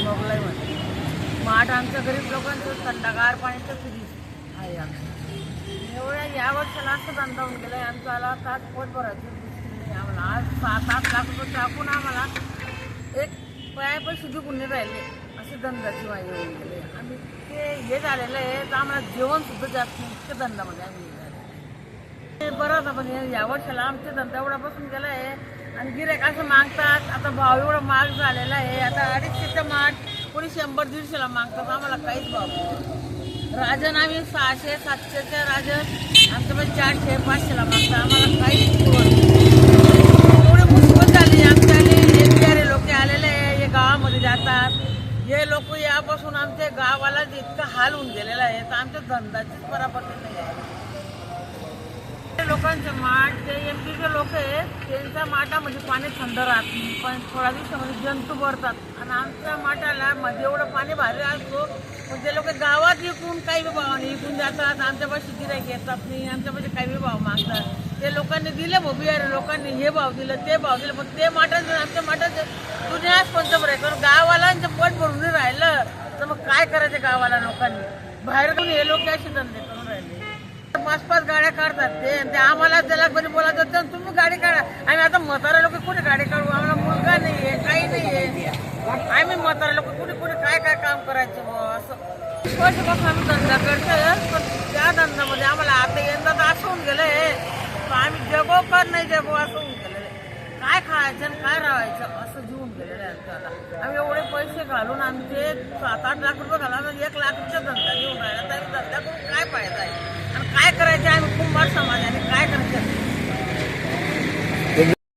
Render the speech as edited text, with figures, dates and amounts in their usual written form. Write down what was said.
मोगलाई मध्ये माठ आमच्या गरीब लोकांचं थंडगार पाण्याचं फ्रीज आहे आमचं. एवढ्या या वर्षाला असं धंदा होऊन गेला आहे आमच्याला तास पोट भरायची मुश्किल नाही आम्हाला. आज 7-8 लाख रुपये टाकून आम्हाला एक पैसे जिंकून नाही राहिले असे धंद्याची माहिती होऊन गेले. आम्ही ते हे झालेलं आहे तर आम्हाला जेवणसुद्धा जात नाही इतक्या धंद्यामध्ये आम्ही हे बरं होतं. पण या वर्षाला आमचा धंदा एवढा बसून गेला आहे आणि गिऱ्हाईक असं मागतात. आता भाव एवढा महाग झालेला आहे. आता 250चं माठ कोणी 100-150ला मागतात. आम्हाला काहीच भाव नाही. राजन आम्ही 600-700च्या राजन आमच्याकडे 400-500ला मागतात. आम्हाला काहीच एवढी मुश्किल झाली आमच्याने. हे बिहारी लोक आलेले आहे हे गावामध्ये जातात. हे लोक यापासून आमच्या गावाला इतकं हाल होऊन गेलेला आहे तर आमच्या धंद्याचीच बराबर नाही आहे. लोकांचे माठ जे एमपीचे लोक आहेत त्यांच्या माठामध्ये पाणी थंड राहत नाही पण थोड्या दिवसामध्ये जंतू भरतात आणि आमच्या माठाला मध्ये एवढं पाणी भारी असतो पण ते लोक गावात विकून काही भावाने विकून जातात. आमच्यापाशी गिऱ्हाईक येतात नाही. आमच्यापाशी काही भाव मागतात. ते लोकांनी दिले बिहारी लोकांनी हे भाव दिलं ते भाव दिलं पण ते माठाचं आमच्या माठाचं दुनियाच पंचभर गावाला पोट भरून नाही राहिलं तर मग काय करायचं गावाला लोकांनी. बाहेर जाऊन हे लोक असे धंदे करून राहिले. 5-5 गाड्या काढतात ते आम्हाला त्याला कोणी बोलत होतं तुम्ही गाडी काढा. आम्ही आता म्हातारा लोक कुठे गाडी काढू. आम्हाला मुलगा नाही आहे काही नाही आहे. आम्ही म्हातारा लोक कुठे काय काम करायचं बुवा असं वर्षापासून आम्ही धंदा करतो. पण त्या धंद्यामध्ये आम्हाला आता यंदा तर असं होऊन गेलं आहे तर आम्ही जगो का नाही जगो असं होऊन गेलेलं आहे. काय खायचं आणि काय राहायचं असं जीवन गेलेलं आहे आमच्याला. आम्ही एवढे पैसे घालून आमचे 7-8 लाख रुपये घालून 1 लाख रुपयाचा धंदा घेऊन राहिला तर धंदा करून काय फायदा आहे आणि काय करायचं. आम्ही कुंभार समाजाने काय करायचं.